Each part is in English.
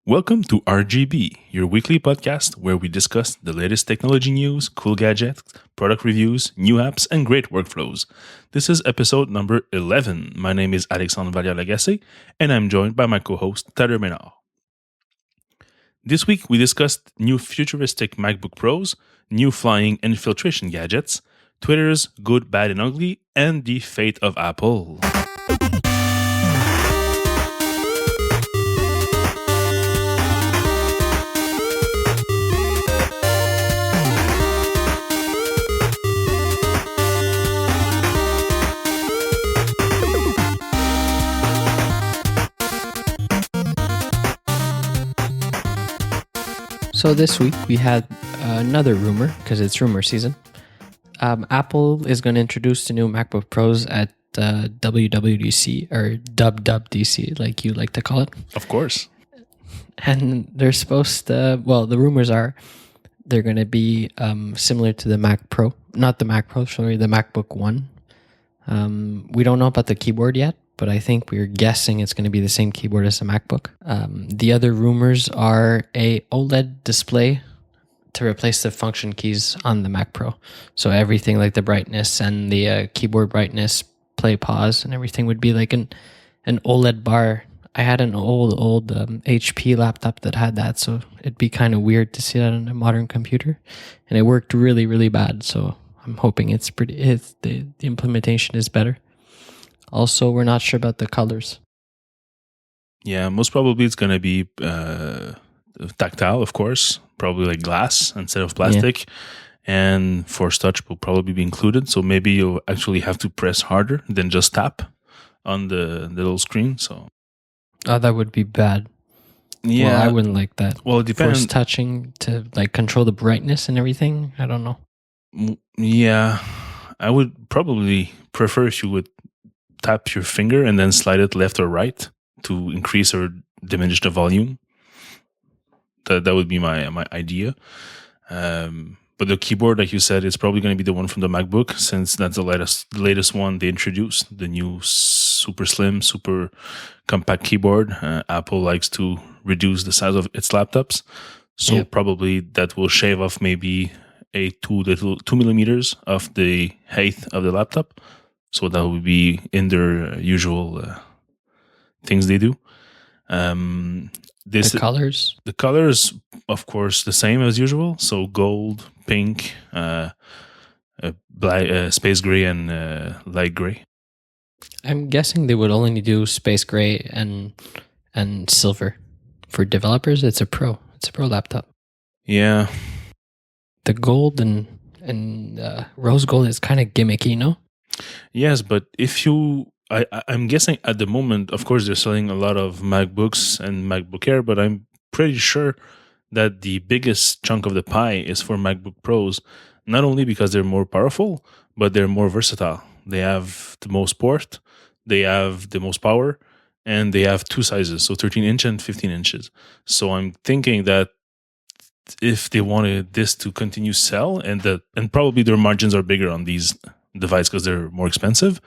Welcome to RGB, your weekly podcast where we discuss the latest technology news, cool gadgets, product reviews, new apps, and great workflows. This is episode number 11. My name is Alexandre Valliere-Lagacé, and I'm joined by my co-host, Tyler Ménard. This week, we discussed new futuristic MacBook Pros, new flying and filtration gadgets, Twitter's good, bad, and ugly, and the fate of Apple. So this week we had another rumor, because it's rumor season. Apple is going to introduce the new MacBook Pros at WWDC, or WWDC, like you like to call it. Of course. And they're supposed to, well, the rumors are they're going to be similar to the Mac Pro. Not the Mac Pro, sorry, the MacBook One. We don't know about the keyboard yet, but I think we're guessing it's going to be the same keyboard as the MacBook. The other rumors are a OLED display to replace the function keys on the Mac Pro. So everything like the brightness and the keyboard brightness, play, pause, and everything would be like an OLED bar. I had an old HP laptop that had that, so it'd be kind of weird to see that on a modern computer. And it worked really, really bad, so I'm hoping the implementation is better. Also, we're not sure about the colors. Yeah, most probably it's going to be tactile, of course, probably like glass instead of plastic. Yeah. And Force Touch will probably be included. So maybe you'll actually have to press harder than just tap on the little screen. So, that would be bad. Yeah, well, I wouldn't like that. Well, it depends. Force touching to like control the brightness and everything. I don't know. Yeah, I would probably prefer if you would tap your finger and then slide it left or right to increase or diminish the volume. That would be my idea. But the keyboard, like you said, is probably going to be the one from the MacBook, since that's the latest one they introduced, the new super slim, super compact keyboard. Apple likes to reduce the size of its laptops. So Probably that will shave off maybe a 2 millimeters of the height of the laptop. So that would be in their usual things they do. The colors? The colors, of course, the same as usual. So gold, pink, black, space gray, and light gray. I'm guessing they would only do space gray and silver. For developers, it's a pro laptop. Yeah. The gold and rose gold is kind of gimmicky, no? Yes, but if you, I'm guessing at the moment, of course, they're selling a lot of MacBooks and MacBook Air, but I'm pretty sure that the biggest chunk of the pie is for MacBook Pros, not only because they're more powerful, but they're more versatile. They have the most port, they have the most power, and they have two sizes, so 13 inch and 15 inches. So I'm thinking that if they wanted this to continue sell, and probably their margins are bigger on these device because they're more expensive,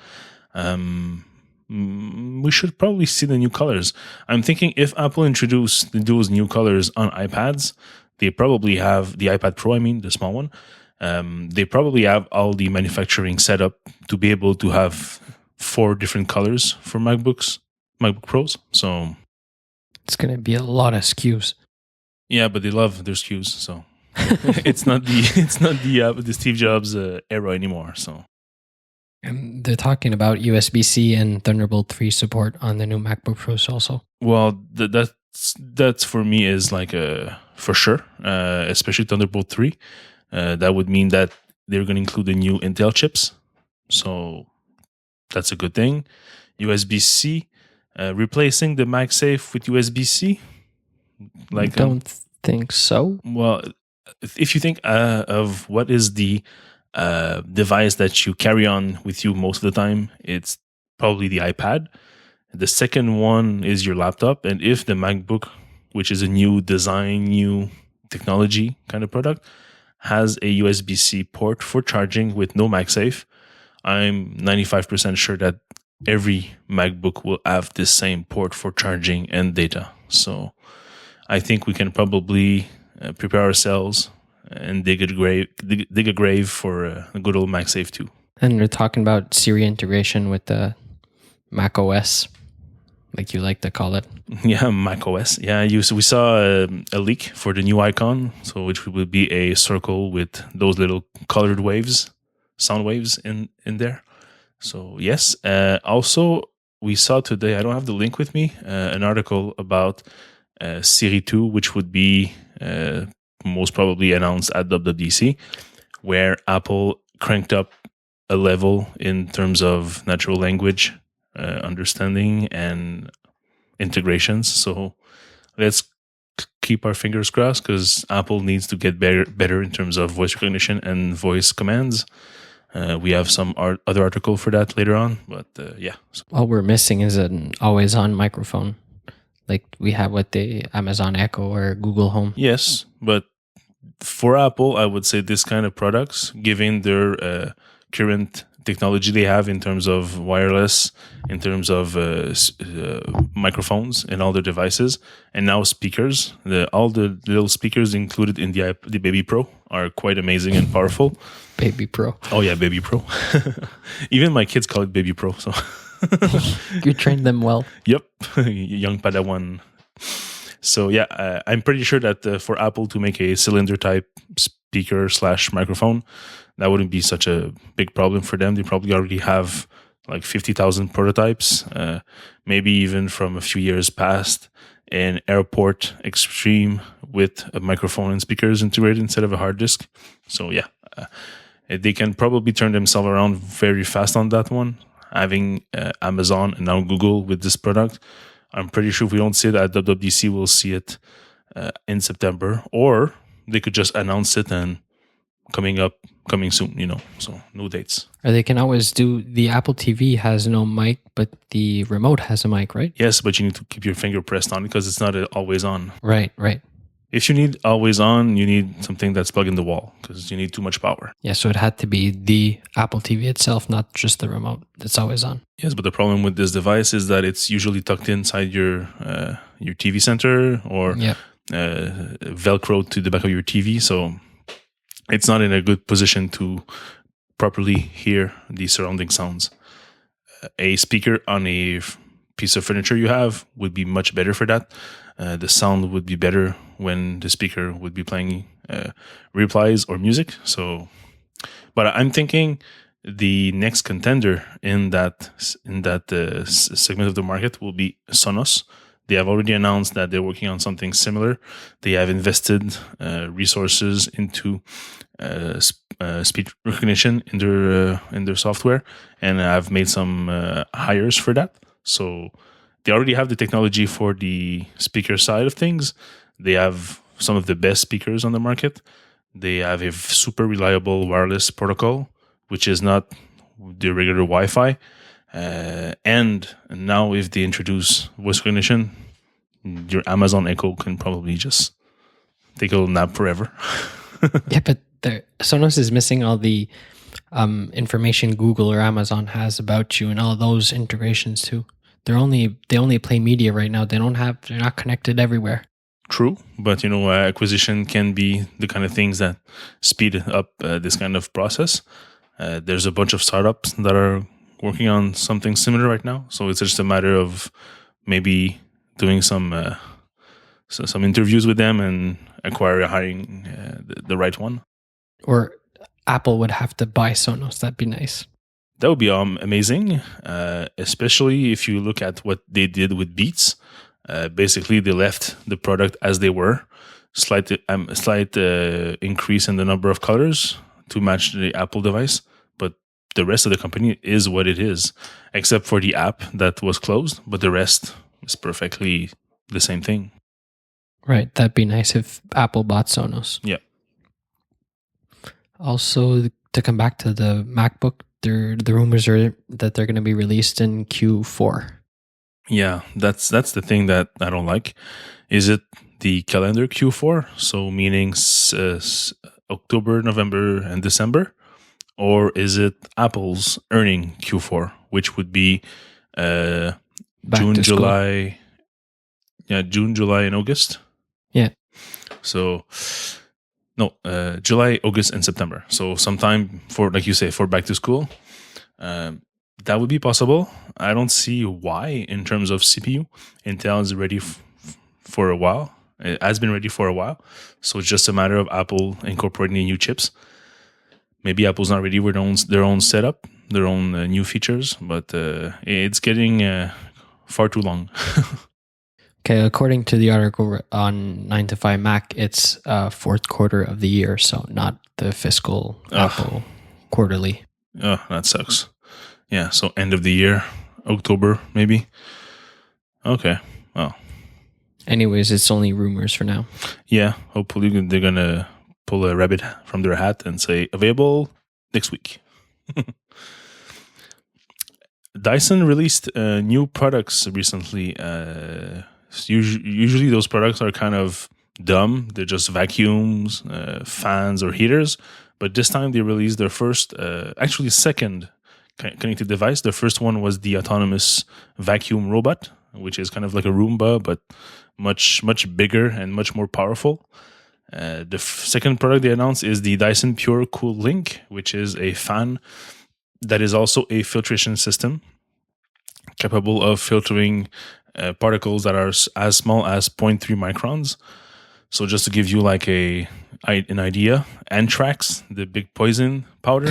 we should probably see the new colors. I'm thinking if Apple introduced those new colors on iPads, they probably have the iPad Pro, the small one. They probably have all the manufacturing set up to be able to have 4 different colors for MacBook Pros. So it's going to be a lot of SKUs. Yeah, but they love their SKUs, so it's not the Steve Jobs era anymore. So. And they're talking about USB-C and Thunderbolt 3 support on the new MacBook Pros also. Well, that's for me is like for sure, especially Thunderbolt 3. That would mean that they're going to include the new Intel chips. So that's a good thing. USB-C, replacing the MagSafe with USB-C. I don't think so. Well, if you think of what is the device that you carry on with you most of the time, it's probably the iPad. The second one is your laptop. And if the MacBook, which is a new design, new technology kind of product, has a USB-C port for charging with no MagSafe, I'm 95% sure that every MacBook will have this same port for charging and data. So I think we can probably prepare ourselves and dig a grave for a good old MagSafe 2. And we're talking about Siri integration with the Mac OS, like you like to call it. Yeah, Mac OS. Yeah, we saw a leak for the new icon, so which would be a circle with those little colored waves, sound waves in there. So yes. Also, we saw today, I don't have the link with me, an article about Siri 2, which would be most probably announced at WWDC, where Apple cranked up a level in terms of natural language understanding and integrations. So let's keep our fingers crossed, because Apple needs to get better in terms of voice recognition and voice commands. We have some other article for that later on, but yeah. All we're missing is an always-on microphone, like we have with the Amazon Echo or Google Home. Yes, but for Apple, I would say this kind of products, given their current technology they have in terms of wireless, in terms of microphones in all their devices, and now speakers. All the little speakers included in the Baby Pro are quite amazing and powerful. Baby Pro. Oh yeah, Baby Pro. Even my kids call it Baby Pro. So you trained them well. Yep, young Padawan. So yeah, I'm pretty sure that for Apple to make a cylinder type speaker / microphone, that wouldn't be such a big problem for them. They probably already have like 50,000 prototypes, maybe even from a few years past, an Airport Extreme with a microphone and speakers integrated instead of a hard disk. So yeah, they can probably turn themselves around very fast on that one. Having Amazon and now Google with this product, I'm pretty sure if we don't see it at WWDC, we'll see it in September, or they could just announce it and coming soon, so no dates. Or they can always do, the Apple TV has no mic, but the remote has a mic, right? Yes, but you need to keep your finger pressed on because it's not always on. Right. If you need always on, you need something that's plugged in the wall because you need too much power. Yeah, so it had to be the Apple TV itself, not just the remote that's always on. Yes, but the problem with this device is that it's usually tucked inside your TV center or Velcro to the back of your TV, so it's not in a good position to properly hear the surrounding sounds. A speaker on a piece of furniture you have would be much better for that. The sound would be better when the speaker would be playing replies or music. So, but I'm thinking the next contender in that segment of the market will be Sonos. They have already announced that they're working on something similar. They have invested resources into speech recognition in their software, and have made some hires for that. So they already have the technology for the speaker side of things. They have some of the best speakers on the market. They have a super reliable wireless protocol, which is not the regular Wi-Fi. And now if they introduce voice recognition, your Amazon Echo can probably just take a little nap forever. Yeah, but Sonos is missing all the information Google or Amazon has about you and all those integrations too. They only play media right now. They're not connected everywhere. True, but acquisition can be the kind of things that speed up this kind of process. There's a bunch of startups that are working on something similar right now, so it's just a matter of maybe doing some interviews with them and hiring the right one. Or Apple would have to buy Sonos. That'd be nice. That would be amazing, especially if you look at what they did with Beats. Basically, they left the product as they were, slight increase in the number of colors to match the Apple device, but the rest of the company is what it is, except for the app that was closed, but the rest is perfectly the same thing. Right, that'd be nice if Apple bought Sonos. Yeah. Also, to come back to the MacBook, the rumors are that they're going to be released in Q4. Yeah, that's the thing that I don't like. Is it the calendar Q4? So meaning October, November, and December? Or is it Apple's earning Q4, which would be June, July, and August? Yeah. So no, July, August, and September. So sometime for, like you say, for back to school, that would be possible. I don't see why in terms of CPU. Intel is ready for a while. It has been ready for a while. So it's just a matter of Apple incorporating new chips. Maybe Apple's not ready with their own setup, their own new features, but it's getting far too long. Okay, according to the article on 9 to 5 Mac, it's fourth quarter of the year, so not the fiscal Apple quarterly. Oh, that sucks. Yeah, so end of the year, October, maybe. Okay, well. Anyways, it's only rumors for now. Yeah, hopefully they're going to pull a rabbit from their hat and say, available next week. Dyson released new products recently. Usually those products are kind of dumb. They're just vacuums, fans, or heaters. But this time they released their first, actually second connected device. The first one was the autonomous vacuum robot, which is kind of like a Roomba, but much bigger and much more powerful. The second product they announced is the Dyson Pure Cool Link, which is a fan that is also a filtration system capable of filtering particles that are as small as 0.3 microns. So just to give you like an idea, anthrax, the big poison powder,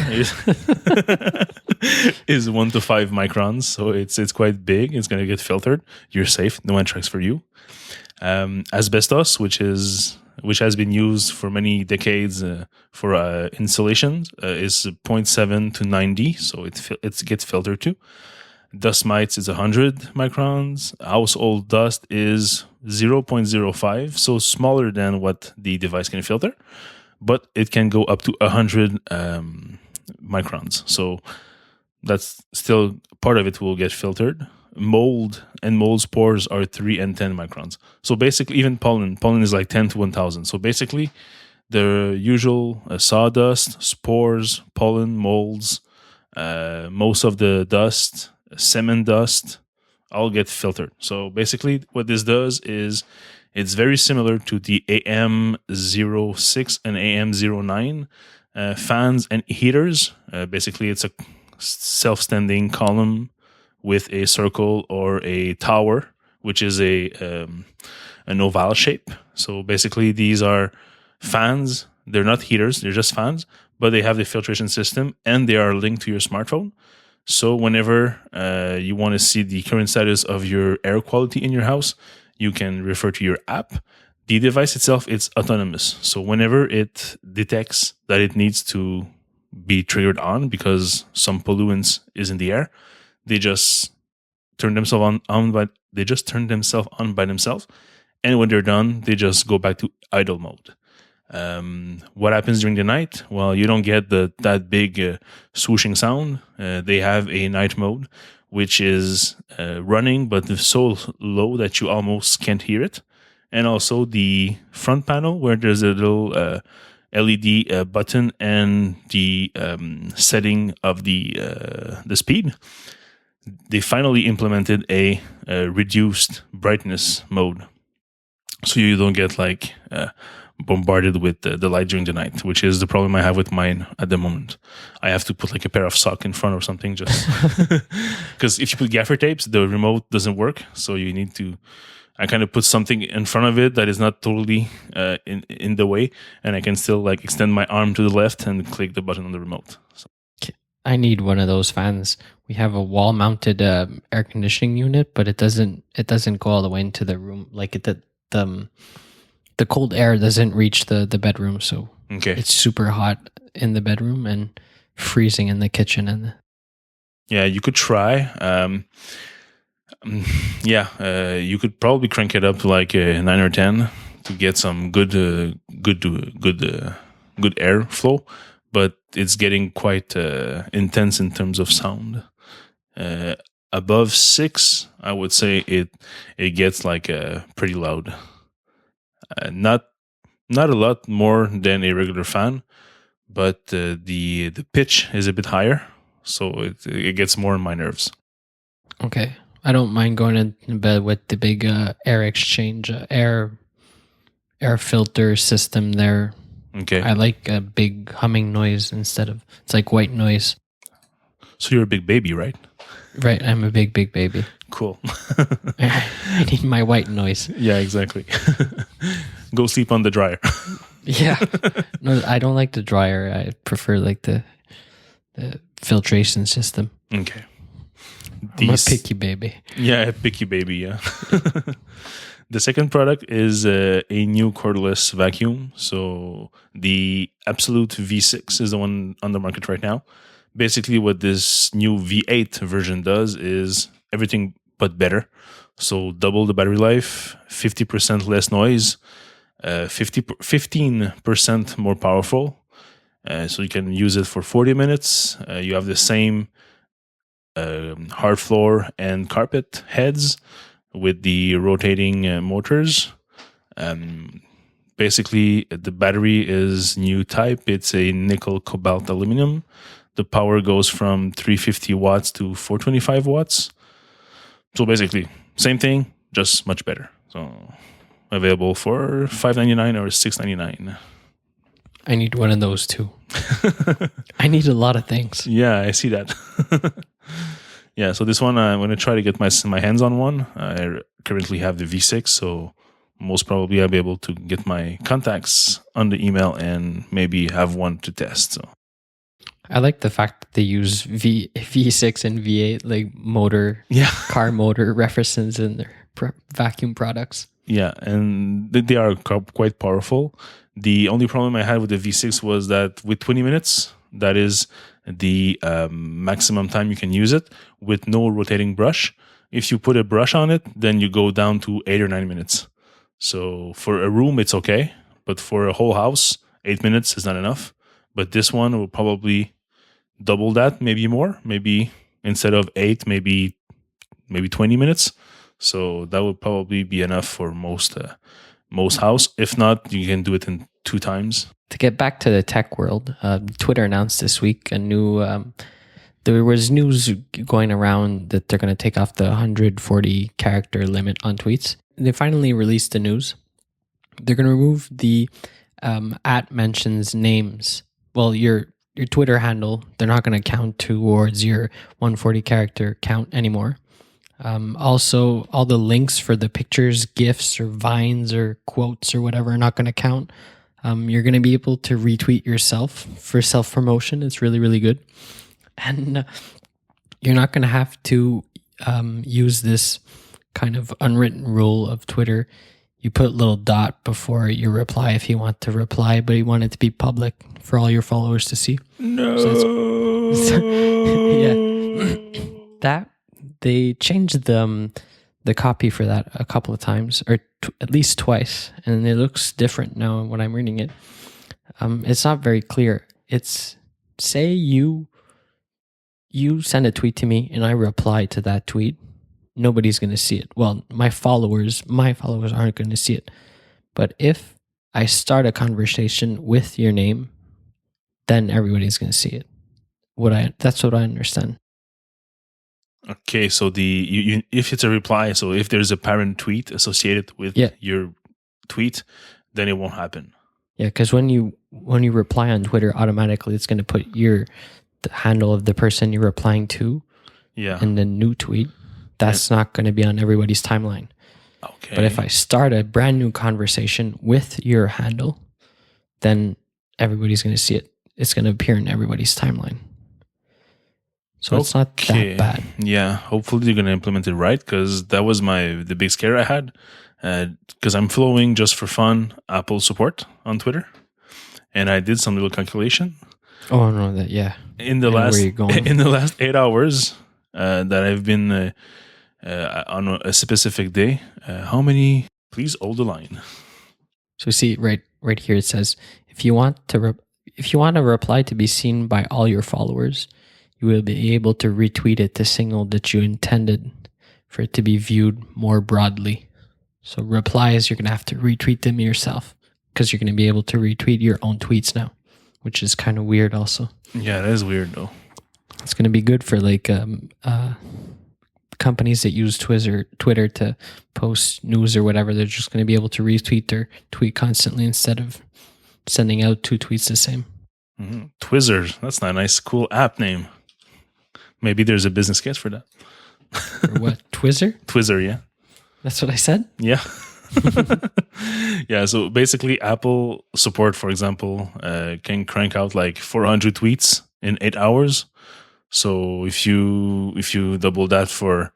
is 1 to 5 microns. So it's quite big. It's going to get filtered. You're safe. No anthrax for you. Asbestos, which has been used for many decades for insulation, is 0.7 to 90. So it gets filtered too. Dust mites is 100 microns. Household dust is 0.05, so smaller than what the device can filter, but it can go up to 100 microns. So that's still part of it will get filtered. Mold and mold spores are 3 and 10 microns. So basically, even pollen is like 10 to 1,000. So basically, the usual sawdust, spores, pollen, molds, most of the dust, cement dust, all get filtered. So basically what this does is it's very similar to the AM06 and AM09 fans and heaters. Basically it's a self-standing column with a circle or a tower, which is an oval shape. So basically these are fans. They're not heaters, they're just fans, but they have the filtration system and they are linked to your smartphone. So whenever you want to see the current status of your air quality in your house, you can refer to your app. The device itself, it's autonomous. So whenever it detects that it needs to be triggered on because some pollutants is in the air, they just turn themselves on by themselves. And when they're done, they just go back to idle mode. What happens during the night? Well, you don't get that big swooshing sound. They have a night mode, which is running, but so low that you almost can't hear it. And also the front panel where there's a little LED button and the setting of the speed. They finally implemented a reduced brightness mode, so you don't get like bombarded with the light during the night, which is the problem I have with mine at the moment. I have to put like a pair of socks in front or something, just because if you put gaffer tapes, the remote doesn't work. So you need to. I kind of put something in front of it that is not totally in the way, and I can still like extend my arm to the left and click the button on the remote. So. I need one of those fans. We have a wall-mounted air conditioning unit, but it doesn't go all the way into the room. Like the cold air doesn't reach the bedroom, so it's super hot in the bedroom and freezing in the kitchen. And yeah, you could try. You could probably crank it up to like 9 or 10 to get some good airflow, but it's getting quite intense in terms of sound. Above 6, I would say it gets like pretty loud. Not a lot more than a regular fan, but the pitch is a bit higher, so it gets more on my nerves. Okay, I don't mind going to bed with the big air air filter system there. Okay. I like a big humming noise instead of, it's like white noise. So you're a big baby, right? Right, I'm a big baby. Cool. I need my white noise. Yeah, exactly. Go sleep on the dryer. Yeah. No, I don't like the dryer. I prefer like the filtration system. Okay. I'm a picky baby. Yeah, a picky baby, yeah. The second product is a new cordless vacuum. So the Absolute V6 is the one on the market right now. Basically, what this new V8 version does is everything but better. So double the battery life, 50% less noise, 15% more powerful. So you can use it for 40 minutes. You have the same hard floor and carpet heads with the rotating motors. Basically, the battery is new type. It's a nickel cobalt aluminum. The power goes from 350 watts to 425 watts. So basically, same thing, just much better. So available for $5.99 or $6.99. I need one of those too. I need a lot of things. Yeah, I see that. Yeah, so this one, I'm going to try to get my hands on one. I currently have the V6, so most probably I'll be able to get my contacts on the email and maybe have one to test. So I like the fact that they use V6 and V8 like car motor references in their vacuum products. Yeah, and they are quite powerful. The only problem I had with the V6 was that with 20 minutes, that is the maximum time you can use it with no rotating brush. If you put a brush on it, then you go down to 8 or 9 minutes. So for a room, it's okay. But for a whole house, 8 minutes is not enough. But this one will probably double that, maybe more. Maybe instead of 8, maybe 20 minutes. So that would probably be enough for most house. If not, you can do it in 2 times. To get back to the tech world, Twitter announced this week a new. There was news going around that they're going to take off the 140 character limit on tweets. They finally released the news. They're going to remove the at mentions names. Well, your Twitter handle, they're not going to count towards your 140 character count anymore. Also, all the links for the pictures, GIFs, or vines, or quotes, or whatever are not going to count. You're going to be able to retweet yourself for self-promotion. It's really, really good. And you're not going to have to use this kind of unwritten rule of Twitter. You put a little dot before your reply if you want to reply, but you want it to be public for all your followers to see. No. Yeah. That they changed the copy for that a couple of times, or at least twice, and it looks different now when I'm reading it. It's not very clear. It's, say you send a tweet to me and I reply to that tweet, nobody's going to see it. Well, my followers aren't going to see it. But if I start a conversation with your name, then everybody's going to see it. That's what I understand. Okay, so if it's a reply, so if there's a parent tweet associated with your tweet, then it won't happen. Yeah, because when you reply on Twitter, automatically it's going to put the handle of the person you're replying to in the new tweet. That's not going to be on everybody's timeline. Okay. But if I start a brand new conversation with your handle, then everybody's going to see it. It's going to appear in everybody's timeline. So it's not that bad. Yeah, hopefully they're going to implement it right, because that was the big scare I had. Because I'm following, just for fun, Apple support on Twitter, and I did some little calculation. Oh no, In the last 8 hours that I've been on a specific day, how many? Please hold the line. So see right here it says if you want a reply to be seen by all your followers, you will be able to retweet it to signal that you intended for it to be viewed more broadly. So replies, you're going to have to retweet them yourself, because you're going to be able to retweet your own tweets now, which is kind of weird also. Yeah, that is weird though. It's going to be good for like companies that use Twitter to post news or whatever, they're just going to be able to retweet their tweet constantly instead of sending out 2 tweets the same. Mm-hmm. Twizzlers. That's not a nice, cool app name. Maybe there's a business case for that. For what? Twizzer? Twizzer, yeah. That's what I said? Yeah. Yeah, so basically Apple support, for example, can crank out like 400 tweets in 8 hours. So if you double that for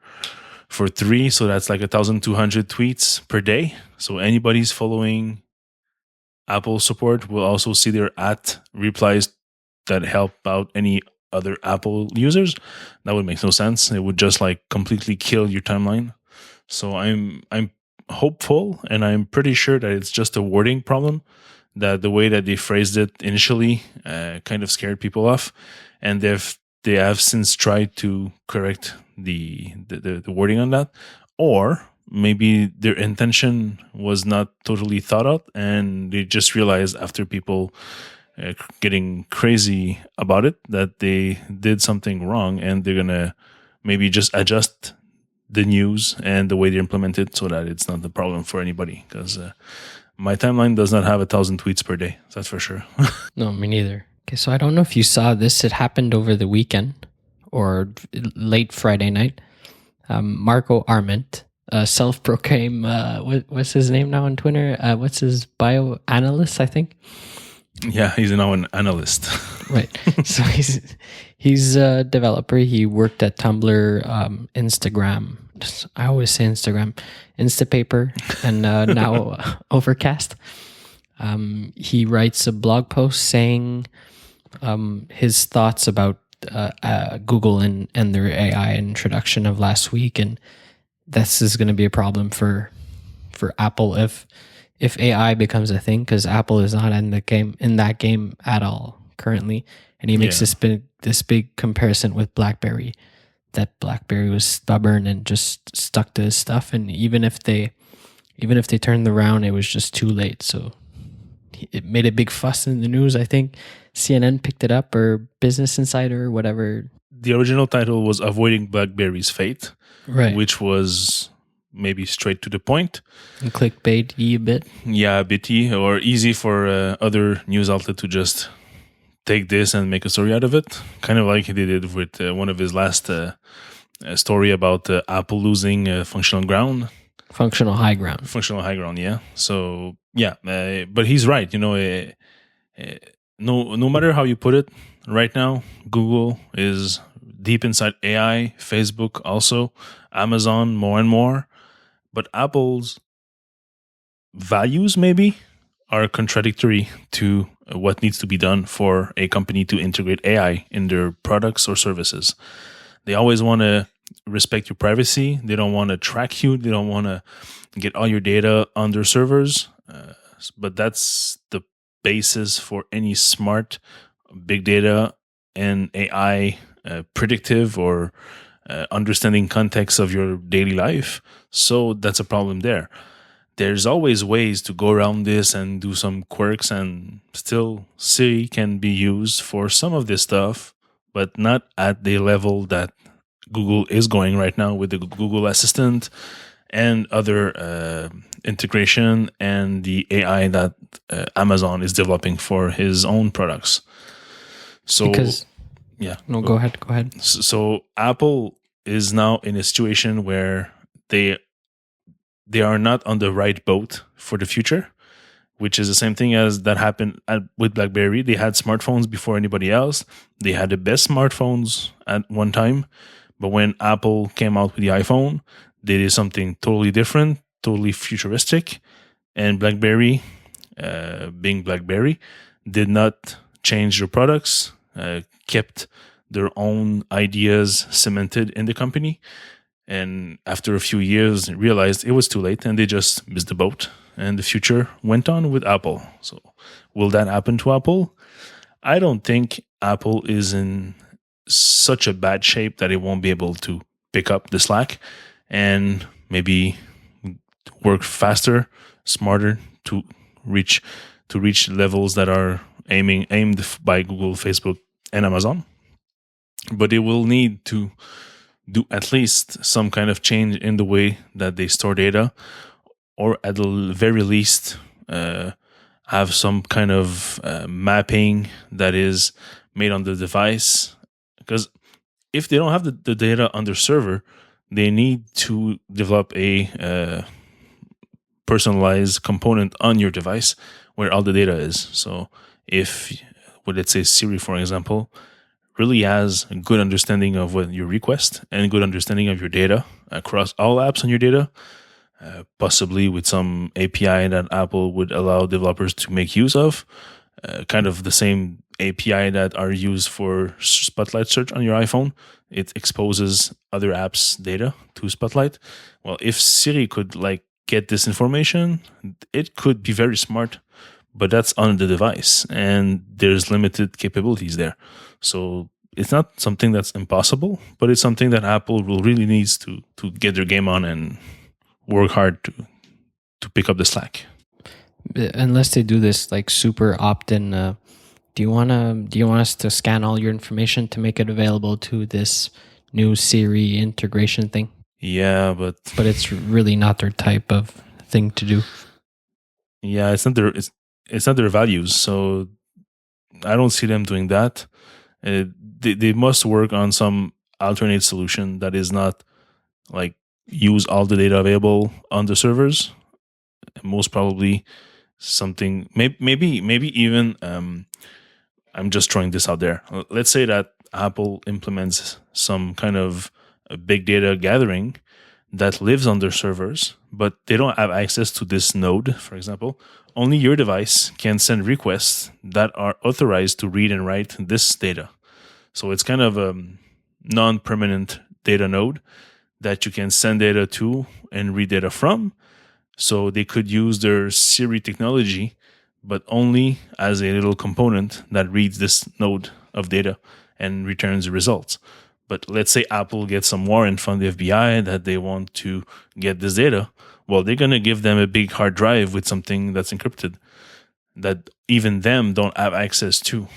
3, so that's like 1,200 tweets per day. So anybody's following Apple support will also see their replies that help out any other Apple users. That would make no sense. It would just like completely kill your timeline. So I'm hopeful, and I'm pretty sure that it's just a wording problem, that the way that they phrased it initially kind of scared people off, and they have since tried to correct the wording on that, or maybe their intention was not totally thought out, and they just realized after people getting crazy about it that they did something wrong, and they're gonna maybe just adjust the news and the way they implement it so that it's not a problem for anybody. Because my timeline does not have 1,000 tweets per day. That's for sure. No, me neither. Okay, so I don't know if you saw this. It happened over the weekend or late Friday night. Marco Arment, self-proclaimed, what's his name now on Twitter? What's his bio? Analyst, I think. Yeah, he's now an analyst. Right. So he's a developer. He worked at Tumblr, Instagram. I always say Instagram, Instapaper, and now Overcast. He writes a blog post saying his thoughts about Google and their AI introduction of last week, and this is going to be a problem for Apple if AI becomes a thing, because Apple is not in that game at all currently. And he makes this big comparison with BlackBerry, that BlackBerry was stubborn and just stuck to his stuff, and even if they turned around, it was just too late. So it made a big fuss in the news. I think CNN picked it up, or Business Insider, or whatever. The original title was Avoiding BlackBerry's Fate, right? Which was maybe straight to the point. And clickbaity a bit. Yeah, bitty, or easy for other news outlet to just take this and make a story out of it. Kind of like he did with one of his last story about Apple losing functional high ground, yeah. So, yeah, but he's right. No matter how you put it, right now, Google is deep inside AI, Facebook also, Amazon more and more. But Apple's values maybe are contradictory to what needs to be done for a company to integrate AI in their products or services. They always want to respect your privacy. They don't want to track you. They don't want to get all your data on their servers. But that's the basis for any smart big data and AI predictive or understanding context of your daily life. So that's a problem there. There's always ways to go around this and do some quirks, and still Siri can be used for some of this stuff, but not at the level that Google is going right now with the Google Assistant and other integration and the AI that Amazon is developing for his own products. So, No, go ahead. So Apple is now in a situation where they are not on the right boat for the future, which is the same thing as that happened with BlackBerry. They had smartphones before anybody else. They had the best smartphones at one time. But when Apple came out with the iPhone, they did something totally different, totally futuristic. And BlackBerry, being BlackBerry, did not change their products, kept their own ideas cemented in the company. And after a few years, realized it was too late, and they just missed the boat. And the future went on with Apple. So will that happen to Apple? I don't think Apple is in such a bad shape that it won't be able to pick up the slack and maybe work faster, smarter to reach levels that are aimed by Google, Facebook, and Amazon. But it will need to do at least some kind of change in the way that they store data, or at the very least have some kind of mapping that is made on the device. Because if they don't have the data on their server, they need to develop a personalized component on your device where all the data is. So if, well, let's say Siri, for example, really has a good understanding of what you request and a good understanding of your data across all apps on your data, possibly with some API that Apple would allow developers to make use of, kind of the same API that are used for Spotlight search on your iPhone. It exposes other apps' data to Spotlight. Well, if Siri could get this information, it could be very smart, but that's on the device and there's limited capabilities there. So it's not something that's impossible, but it's something that Apple will really needs to get their game on and work hard to pick up the slack. Unless they do this super opt-in, do you want us to scan all your information to make it available to this new Siri integration thing? Yeah, but it's really not their type of thing to do. Yeah, it's not their values, so I don't see them doing that. They must work on some alternate solution that is not use all the data available on the servers. Most probably something, maybe even I'm just throwing this out there. Let's say that Apple implements some kind of a big data gathering that lives on their servers, but they don't have access to this node, for example. Only your device can send requests that are authorized to read and write this data. So it's kind of a non-permanent data node that you can send data to and read data from. So they could use their Siri technology, but only as a little component that reads this node of data and returns the results. But let's say Apple gets some warrant from the FBI that they want to get this data. Well, they're going to give them a big hard drive with something that's encrypted that even them don't have access to.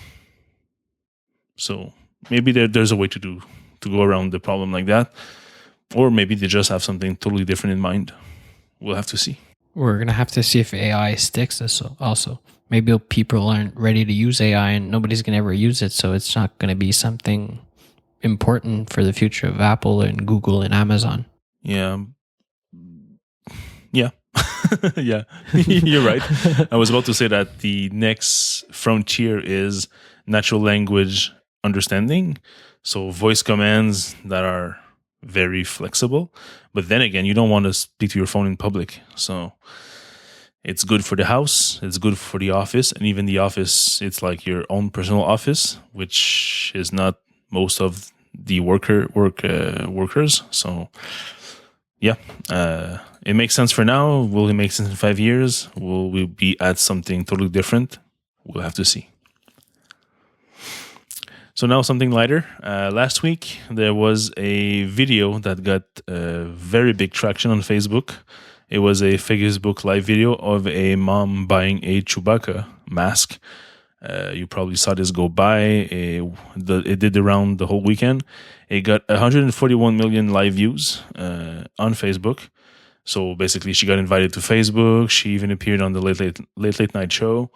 So maybe there's a way to go around the problem like that. Or maybe they just have something totally different in mind. We'll have to see. We're going to have to see if AI sticks this also. Maybe people aren't ready to use AI and nobody's going to ever use it. So it's not going to be something important for the future of Apple and Google and Amazon. Yeah. Yeah. You're right. I was about to say that the next frontier is natural language understanding. So voice commands that are very flexible. But then again, you don't want to speak to your phone in public. So it's good for the house. It's good for the office. And even the office, it's like your own personal office, which is not most of the workers. So yeah, it makes sense for now. Will it make sense in 5 years? Will we be at something totally different? We'll have to see. So now something lighter. Last week, there was a video that got very big traction on Facebook. It was a Facebook live video of a mom buying a Chewbacca mask. You probably saw this go by. It did the round the whole weekend. It got 141 million live views on Facebook. So basically, she got invited to Facebook. She even appeared on the late night show.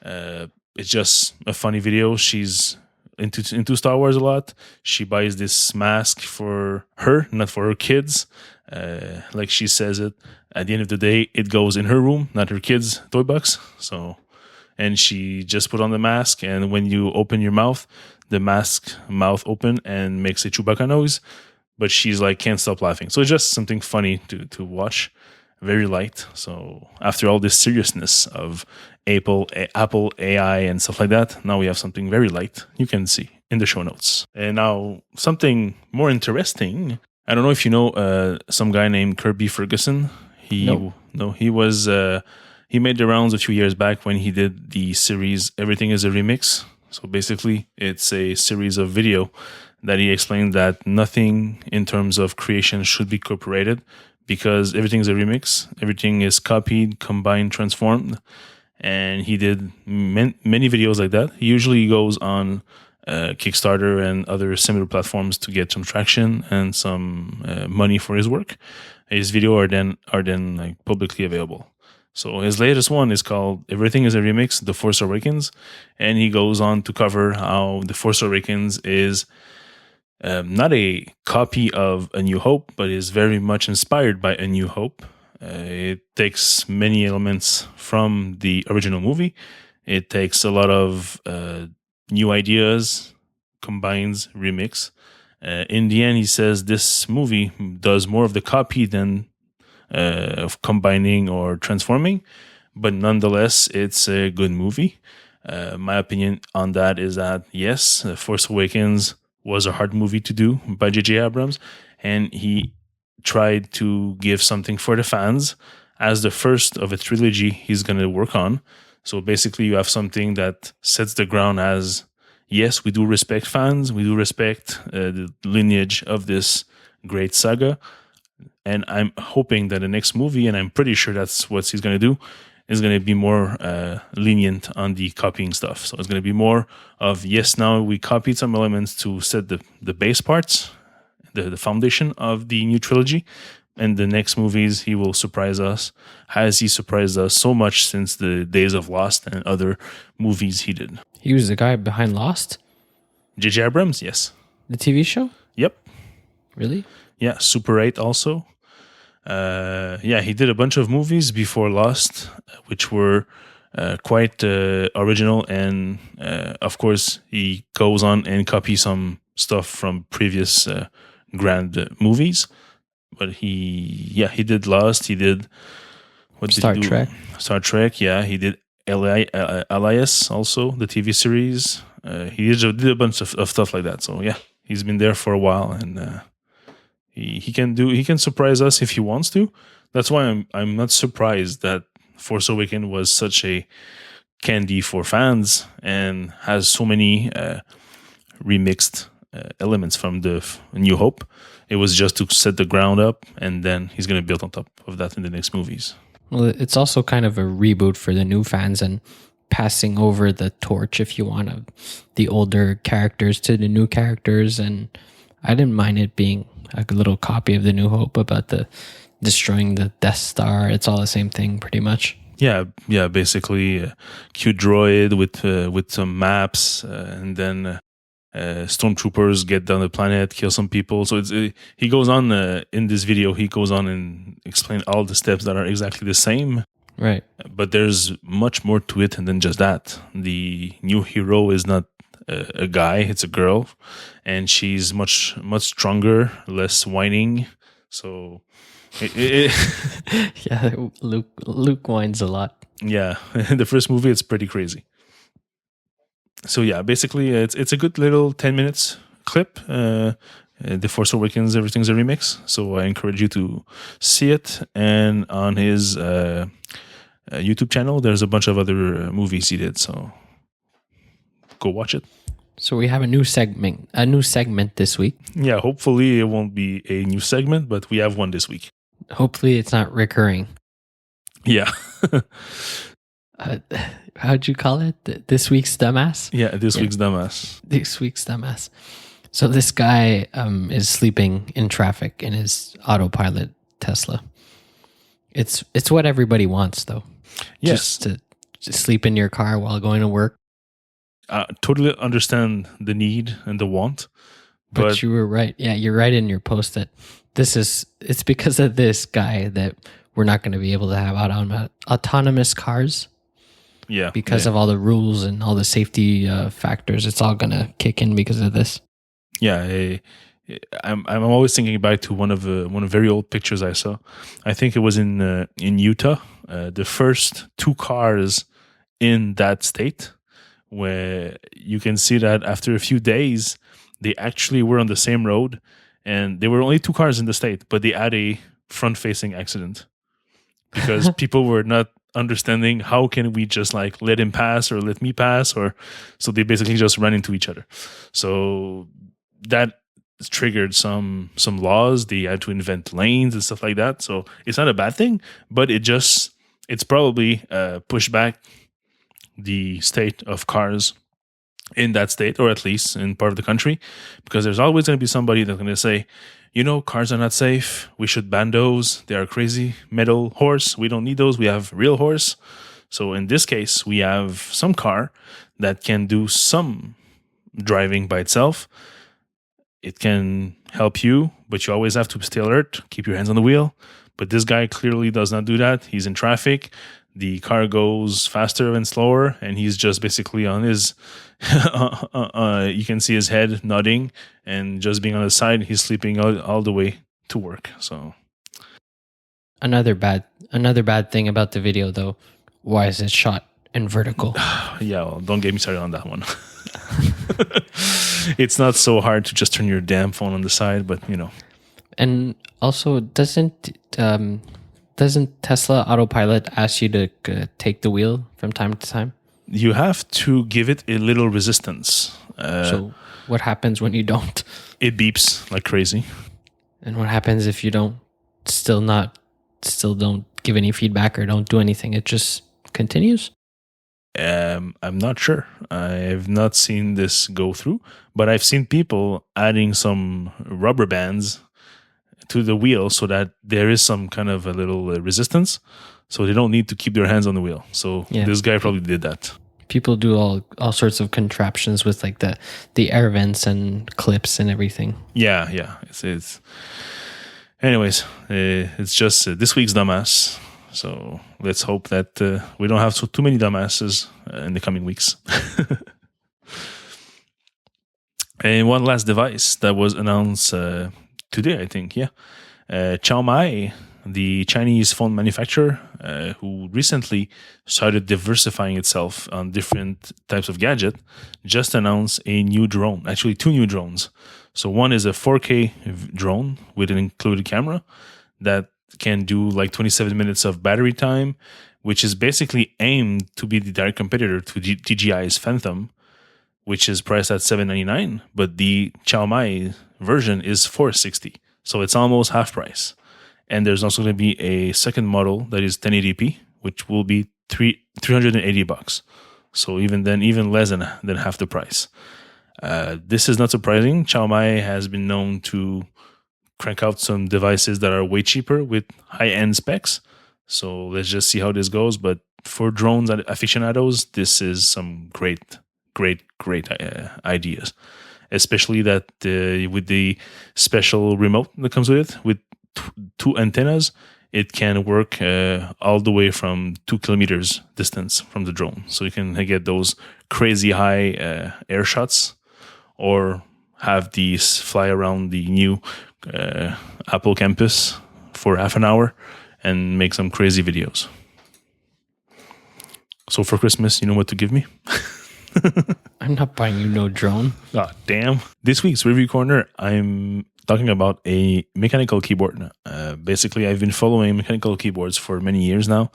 It's just a funny video. She's into Star Wars a lot. She buys this mask for her, not for her kids. Like she says it, at the end of the day, it goes in her room, not her kids' toy box. So, and she just put on the mask, and when you open your mouth, the mask mouth open and makes a Chewbacca noise. But she's can't stop laughing. So it's just something funny to watch. Very light. So after all this seriousness of Apple AI and stuff like that, now we have something very light. You can see in the show notes. And now something more interesting. I don't know if you know some guy named Kirby Ferguson. He made the rounds a few years back when he did the series Everything is a Remix. So basically, it's a series of video that he explained that nothing in terms of creation should be copyrighted because everything is a remix. Everything is copied, combined, transformed. And he did many videos like that. He usually goes on Kickstarter and other similar platforms to get some traction and some money for his work. His video are then like publicly available. So his latest one is called "Everything Is a Remix: The Force Awakens," and he goes on to cover how The Force Awakens is not a copy of A New Hope, but is very much inspired by A New Hope. It takes many elements from the original movie. It takes a lot of new ideas, combines, remix. In the end, he says this movie does more of the copy than of combining or transforming, but nonetheless, it's a good movie. My opinion on that is that yes, Force Awakens was a hard movie to do by J.J. Abrams, and he tried to give something for the fans as the first of a trilogy he's going to work on. So basically, you have something that sets the ground as yes, we do respect fans, we do respect the lineage of this great saga. And I'm hoping that the next movie, and I'm pretty sure that's what he's going to do, is going to be more lenient on the copying stuff. So it's going to be more of, yes, now we copied some elements to set the base parts, the foundation of the new trilogy. And the next movies, he will surprise us. Has he surprised us so much since the days of Lost and other movies he did? He was the guy behind Lost? J.J. Abrams, yes. The TV show? Yep. Really? Yeah, Super 8 also. He did a bunch of movies before Lost, which were quite original. And of course, he goes on and copies some stuff from previous grand movies. But he did Lost. He did Star Trek. Star Trek. Yeah, he did Alias also, the TV series. He did a bunch of stuff like that. So yeah, he's been there for a while, and he can surprise us if he wants to. That's why I'm not surprised that Force Awakens was such a candy for fans and has so many remixed elements from the New Hope. It was just to set the ground up, and then he's going to build on top of that in the next movies. Well, it's also kind of a reboot for the new fans and passing over the torch, if you want, of the older characters to the new characters. And I didn't mind it being a little copy of the New Hope about the destroying the Death Star. It's all the same thing, pretty much. Yeah. Basically, cute droid with some maps, and then stormtroopers get down the planet, kill some people. So he goes on in this video. He goes on and explain all the steps that are exactly the same. Right. But there's much more to it than just that. The new hero is not a guy; it's a girl, and she's much stronger, less whining. So, yeah, Luke whines a lot. Yeah, in the first movie, it's pretty crazy. So yeah, basically, it's a good little 10 minutes clip. The Force Awakens, everything's a remix. So I encourage you to see it. And on his YouTube channel, there's a bunch of other movies he did. So go watch it. So we have a new segment this week. Yeah, hopefully it won't be a new segment, but we have one this week. Hopefully it's not recurring. Yeah. How'd you call it? This week's dumbass? Yeah, this week's dumbass. This week's dumbass. So this guy is sleeping in traffic in his autopilot Tesla. It's what everybody wants, though. Yes. Just to sleep in your car while going to work. Totally understand the need and the want. But you were right. Yeah, you're right in your post that it's because of this guy that we're not going to be able to have autonomous cars. Yeah. Because of all the rules and all the safety factors, it's all going to kick in because of this. Yeah, I'm always thinking back to one of very old pictures I saw. I think it was in Utah. The first two cars in that state, where you can see that after a few days, they actually were on the same road, and there were only two cars in the state, but they had a front-facing accident because people were not understanding how can we just like let him pass or let me pass, or so they basically just ran into each other. So that triggered some laws. They had to invent lanes and stuff like that. So it's not a bad thing, but it's probably pushed back the state of cars in that state, or at least in part of the country, because there's always going to be somebody that's going to say, cars are not safe. We should ban those. They are crazy metal horse. We don't need those. We have real horse. So in this case, we have some car that can do some driving by itself. It can help you, but you always have to stay alert, keep your hands on the wheel. But this guy clearly does not do that. He's in traffic. The car goes faster and slower, and he's just basically on his, you can see his head nodding and just being on the side. He's sleeping all the way to work. So Another bad thing about the video, though, why is it shot in vertical? Yeah, well, don't get me started on that one. It's not so hard to just turn your damn phone on the side, but And also, doesn't Tesla Autopilot ask you to take the wheel from time to time? You have to give it a little resistance. So what happens when you don't? It beeps like crazy. And what happens if you don't don't give any feedback or don't do anything? It just continues? I'm not sure. I've not seen this go through, but I've seen people adding some rubber bands to the wheel so that there is some kind of a little resistance, so they don't need to keep their hands on the wheel. So This guy probably did that. People do all sorts of contraptions with like the air vents and clips and everything. Yeah. It's anyways, it's just this week's dumbass. So let's hope that we don't have too many dumbasses in the coming weeks. And one last device that was announced today, I think. Xiaomi, the Chinese phone manufacturer, who recently started diversifying itself on different types of gadget, just announced a new drone. Actually, two new drones. So one is a 4K drone with an included camera that can do like 27 minutes of battery time, which is basically aimed to be the direct competitor to DJI's Phantom, which is priced at $799, but the Xiaomi version is $460. So it's almost half price. And there's also going to be a second model that is 1080p, which will be $380. So even less than half the price. This is not surprising. Xiaomi has been known to crank out some devices that are way cheaper with high-end specs. So let's just see how this goes. But for drones aficionados, this is some great ideas. Especially that with the special remote that comes with it, with two antennas, it can work all the way from 2 kilometers distance from the drone. So you can get those crazy high air shots, or have these fly around the new Apple campus for half an hour and make some crazy videos. So for Christmas, you know what to give me? I'm not buying you no drone. Oh, damn. This week's review corner, I'm talking about a mechanical keyboard. Basically, I've been following mechanical keyboards for many years now.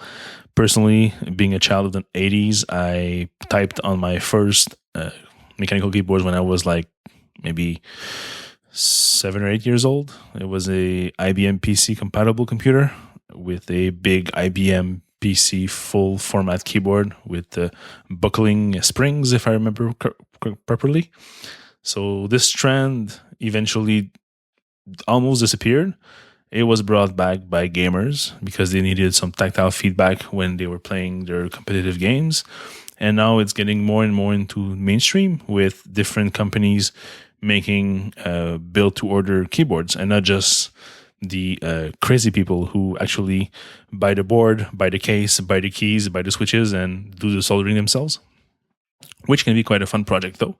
Personally, being a child of the 80s, I typed on my first mechanical keyboards when I was like maybe 7 or 8 years old. It was a IBM PC compatible computer with a big IBM PC full format keyboard with buckling springs, if I remember properly. So this trend eventually almost disappeared. It was brought back by gamers because they needed some tactile feedback when they were playing their competitive games. And now it's getting more and more into mainstream with different companies making build-to-order keyboards, and not just the crazy people who actually buy the board, buy the case, buy the keys, buy the switches, and do the soldering themselves, which can be quite a fun project though.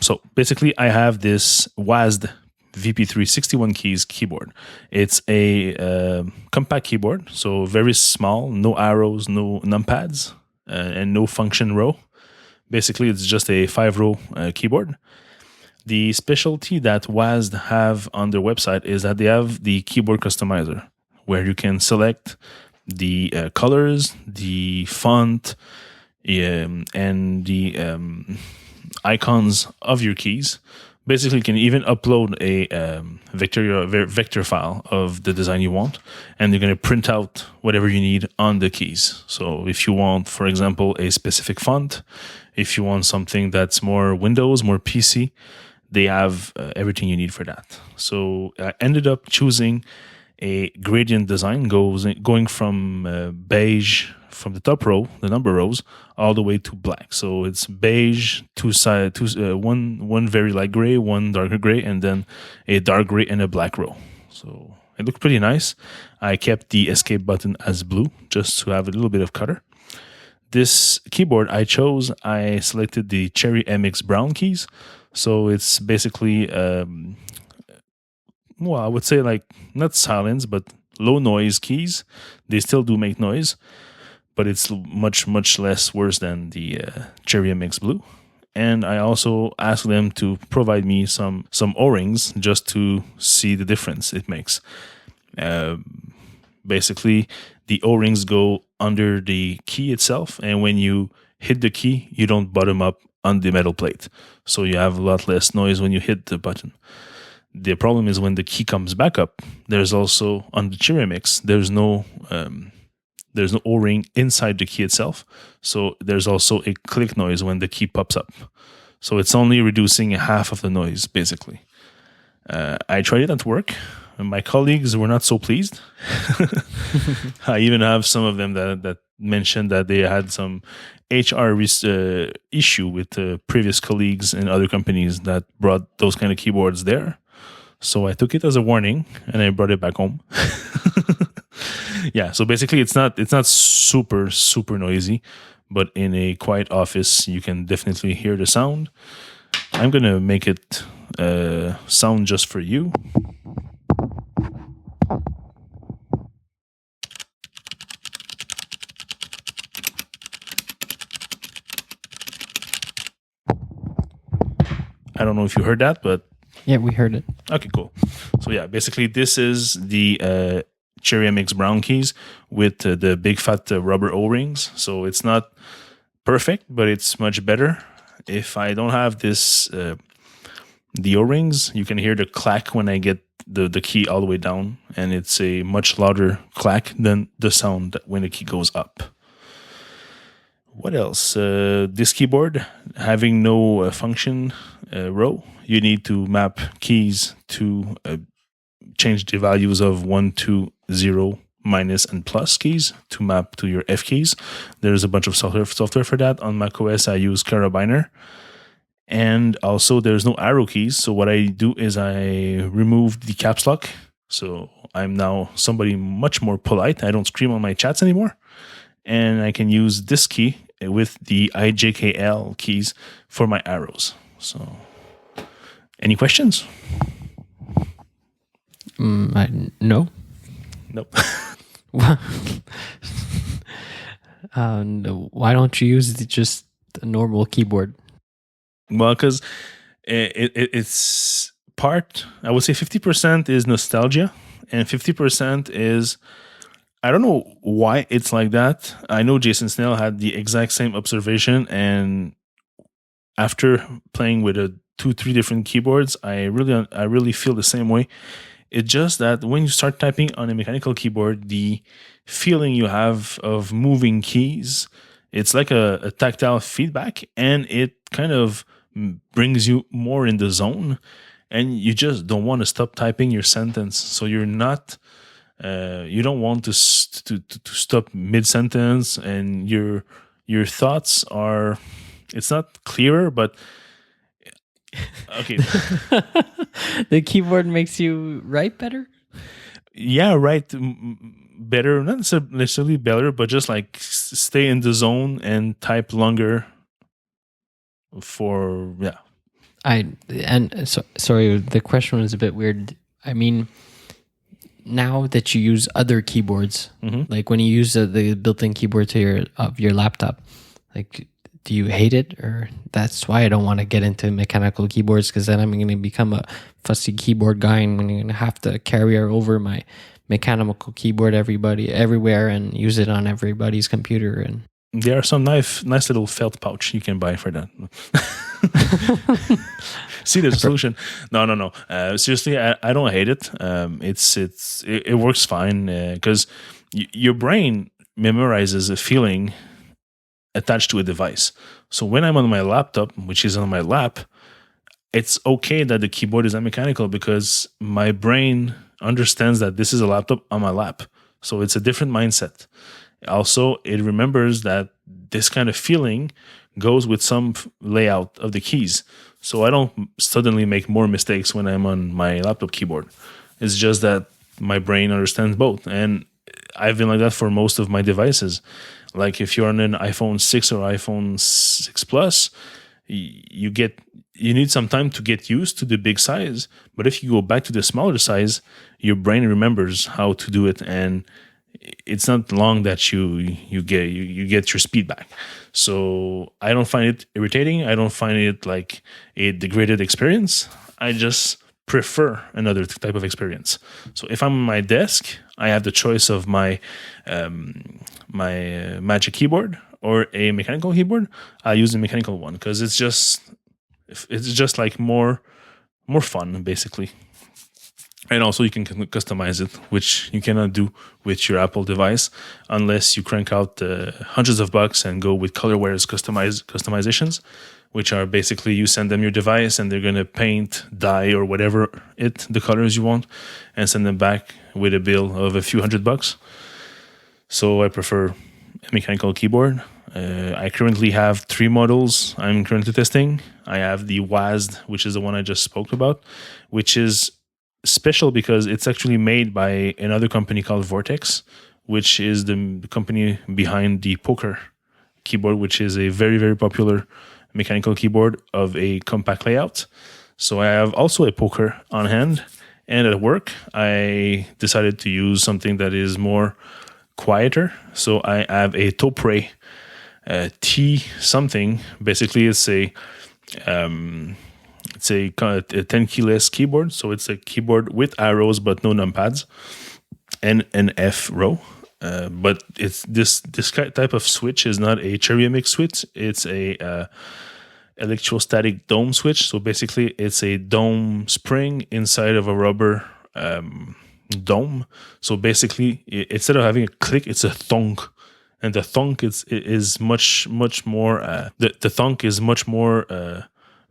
So basically, I have this WASD VP3 61 keys keyboard. It's a compact keyboard, so very small, no arrows, no numpads, and no function row. Basically, it's just a 5-row keyboard. The specialty that WASD have on their website is that they have the keyboard customizer, where you can select the colors, the font, and the icons of your keys basically, you can even upload a vector file of the design you want, and they're going to print out whatever you need on the keys. So if you want, for example, a specific font, if you want something that's more Windows, more PC, they have everything you need for that. So I ended up choosing a gradient design going from beige from the top row, the number rows, all the way to black. So it's beige, one very light gray, one darker gray, and then a dark gray and a black row. So it looked pretty nice. I kept the escape button as blue just to have a little bit of color. This keyboard I selected the Cherry MX Brown keys. So it's basically I would say like not silence, but low noise keys. They still do make noise, but it's much less worse than the Cherry MX Blue. And I also asked them to provide me some O-rings just to see the difference it makes. Basically, the O-rings go under the key itself, and when you hit the key, you don't bottom up on the metal plate. So you have a lot less noise when you hit the button. The problem is when the key comes back up, there's also, on the Cherry MX, there's no O-ring inside the key itself. So there's also a click noise when the key pops up. So it's only reducing half of the noise, basically. I tried it at work, and my colleagues were not so pleased. I even have some of them that mentioned that they had some HR issue with previous colleagues in other companies that brought those kind of keyboards there. So I took it as a warning and I brought it back home. Yeah, so basically it's not super noisy, but in a quiet office you can definitely hear the sound. I'm gonna make it sound just for you. I don't know if you heard that, but Yeah, we heard it. okay, cool. So yeah, basically this is the Cherry MX Brown keys with the big fat rubber O-rings. So it's not perfect, but it's much better. If I don't have this, the O-rings, you can hear the clack when I get the key all the way down, and it's a much louder clack than the sound when the key goes up. What else? This keyboard, having no function row, you need to map keys to change the values of 1, 2, 0, minus, and plus keys to map to your F keys. There's a bunch of software for that. On macOS, I use Carabiner. And also, there's no arrow keys. So what I do is I remove the caps lock. So I'm now somebody much more polite. I don't scream on my chats anymore. And I can use this key with the IJKL keys for my arrows. So, any questions? No. Nope. No. Why don't you use just a normal keyboard? Well, because it's part, I would say 50% is nostalgia and 50% is, I don't know why it's like that. I know Jason Snell had the exact same observation, and after playing with 2-3 different keyboards, I really feel the same way. It's just that when you start typing on a mechanical keyboard, the feeling you have of moving keys, it's like a tactile feedback, and it kind of brings you more in the zone, and you just don't want to stop typing your sentence. So you're not, you don't want to stop mid-sentence, and your thoughts are, it's not clearer, but okay. The keyboard makes you write better? Yeah, write better, not necessarily better, but just like stay in the zone and type longer for, yeah. Sorry, the question was a bit weird. I mean, now that you use other keyboards, like when you use the built-in keyboard to your laptop, like, do you hate it? Or that's why I don't want to get into mechanical keyboards, because then I'm going to become a fussy keyboard guy, and I'm going to have to carry over my mechanical keyboard everywhere and use it on everybody's computer. And there are some nice little felt pouch you can buy for that. See, there's a solution. No. Seriously, I don't hate it. It works fine because your brain memorizes a feeling attached to a device. So when I'm on my laptop, which is on my lap, it's okay that the keyboard is not mechanical because my brain understands that this is a laptop on my lap. So it's a different mindset. Also, it remembers that this kind of feeling goes with some layout of the keys. So I don't suddenly make more mistakes when I'm on my laptop keyboard. It's just that my brain understands both. And I've been like that for most of my devices. Like if you're on an iPhone 6 or iPhone 6 Plus, you need some time to get used to the big size. But if you go back to the smaller size, your brain remembers how to do it, and it's not long that you get your speed back. So I don't find it irritating. I don't find it like a degraded experience. I just prefer another type of experience. So if I'm on my desk, I have the choice of my Magic Keyboard or a mechanical keyboard. I use the mechanical one because it's just like more fun, basically. And also you can customize it, which you cannot do with your Apple device unless you crank out hundreds of bucks and go with colorwares customizations, which are basically you send them your device and they're going to paint, dye, or whatever the colors you want, and send them back with a bill of a few $100. So I prefer a mechanical keyboard. I currently have 3 models I'm currently testing. I have the WASD, which is the one I just spoke about, which is special because it's actually made by another company called Vortex, which is the company behind the Poker keyboard, which is a very, very popular mechanical keyboard of a compact layout. So I have also a Poker on hand, and at work I decided to use something that is more quieter. So I have a Topre T something. Basically, it's a 10 keyless keyboard. So it's a keyboard with arrows but no numpads, and an F row. But it's this type of switch is not a ceramic switch. It's a electrostatic dome switch. So basically, it's a dome spring inside of a rubber dome. So basically, instead of having a click, it's a thunk. And the thunk is much more. The thunk is much more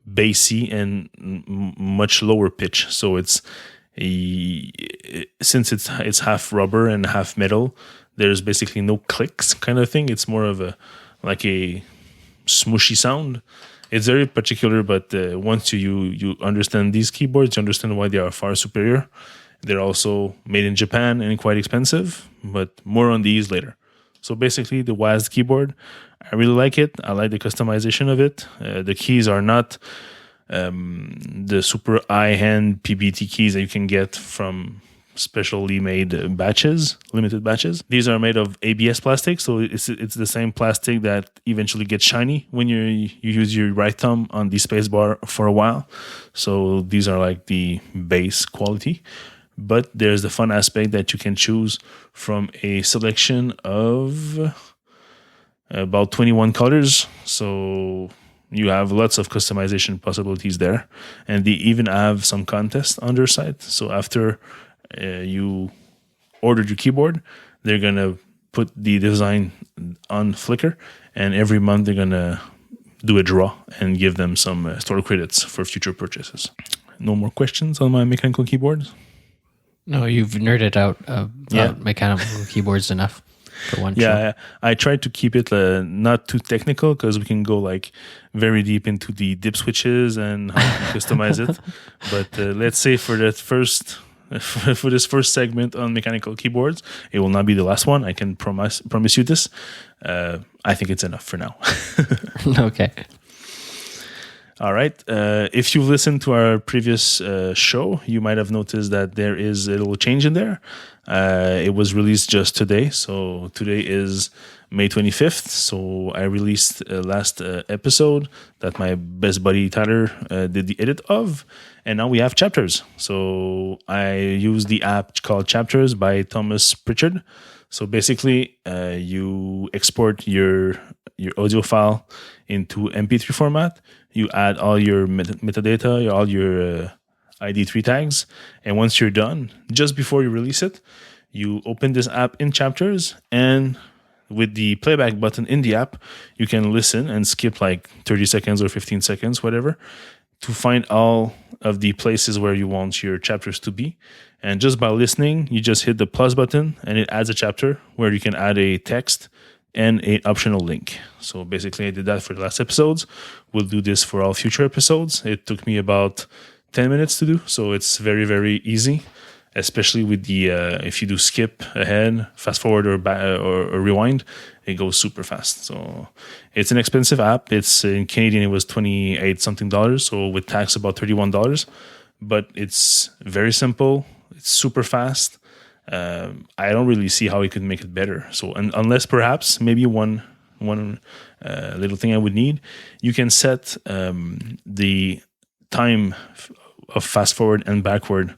bassy and much lower pitch. So it's since it's half rubber and half metal, there's basically no clicks kind of thing. It's more of a smooshy sound. It's very particular, but once you understand these keyboards, you understand why they are far superior. They're also made in Japan and quite expensive, but more on these later. So basically, the WASD keyboard, I really like it. I like the customization of it. The keys are not the super high-end PBT keys that you can get from specially made limited batches. These are made of ABS plastic, so it's the same plastic that eventually gets shiny when you use your right thumb on the space bar for a while. So these are like the base quality. But there's the fun aspect that you can choose from a selection of about 21 colors. So you have lots of customization possibilities there. And they even have some contests on their site. So after you ordered your keyboard, they're going to put the design on Flickr. And every month they're going to do a draw and give them some store credits for future purchases. No more questions on my mechanical keyboards? No, you've nerded out about mechanical keyboards enough for one show. Yeah, I tried to keep it not too technical because we can go like very deep into the dip switches and how to customize it. But let's say for this first segment on mechanical keyboards, it will not be the last one. I can promise you this. I think it's enough for now. Okay. All right. If you've listened to our previous show, you might have noticed that there is a little change in there. It was released just today. So today is May 25th. So I released last episode that my best buddy Tyler did the edit of. And now we have chapters. So I use the app called Chapters by Thomas Pritchard. So basically, you export your audio file into MP3 format. you add all your metadata, all your ID3 tags. And once you're done, just before you release it, you open this app in chapters, and with the playback button in the app, you can listen and skip like 30 seconds or 15 seconds, whatever, to find all of the places where you want your chapters to be. And just by listening, you just hit the plus button and it adds a chapter where you can add a text and an optional link. So basically I did that for the last episodes. We'll do this for all future episodes. It took me about 10 minutes to do, so it's very, very easy, especially with the if you do skip ahead, fast forward, or rewind, it goes super fast. So it's an expensive app. It's in Canadian, it was $28 something, so with tax about $31, but it's very simple. It's super fast. I don't really see how we could make it better. So unless perhaps maybe one little thing I would need, you can set the time of fast forward and backward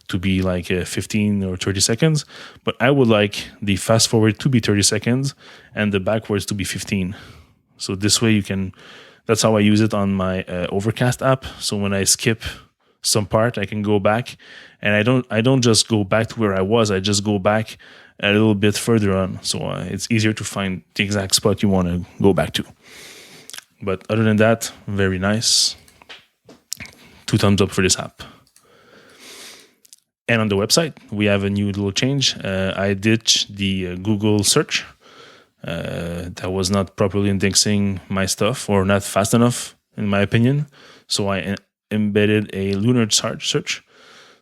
to be like 15 or 30 seconds, but I would like the fast forward to be 30 seconds and the backwards to be 15. So this way that's how I use it on my Overcast app. So when I skip some part, I can go back, and I don't just go back to where I was, I just go back a little bit further on. So it's easier to find the exact spot you want to go back to. But other than that, very nice. 2 thumbs up for this app. And on the website, we have a new little change. I ditched the Google search that was not properly indexing my stuff, or not fast enough, in my opinion. So I embedded a Lunar search.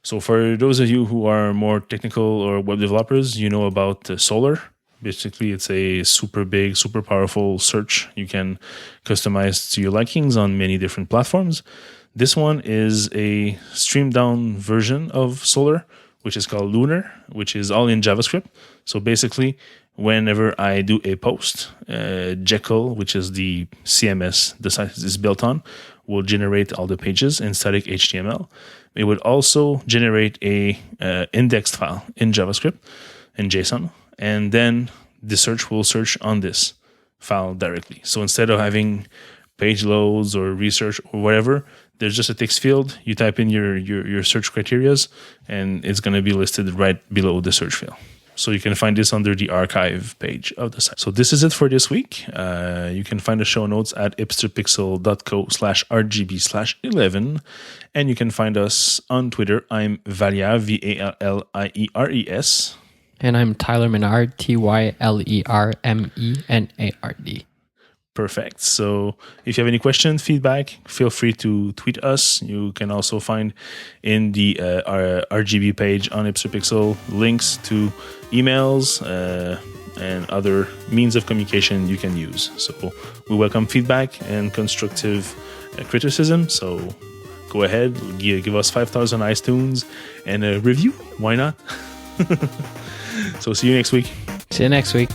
So for those of you who are more technical or web developers, you know about Solar. Basically, it's a super big, super powerful search you can customize to your likings on many different platforms. This one is a streamed down version of Solar, which is called Lunar, which is all in JavaScript. So basically, whenever I do a post, Jekyll, which is the CMS the site is built on, will generate all the pages in static HTML. It would also generate a indexed file in JavaScript, in JSON, and then the search will search on this file directly. So instead of having page loads or research or whatever, there's just a text field. You type in your search criterias, and it's going to be listed right below the search field. So you can find this under the archive page of the site. So this is it for this week. You can find the show notes at hipsterpixel.co/RGB/11. And you can find us on Twitter. I'm Valliere, VALLIERES. And I'm Tyler Menard, TYLERMENARD. Perfect. So if you have any questions, feedback, feel free to tweet us. You can also find in the our RGB page on Hipsterpixel links to emails and other means of communication you can use. So we welcome feedback and constructive criticism. So go ahead, give us 5 stars on iTunes and a review. Why not? So see you next week. See you next week.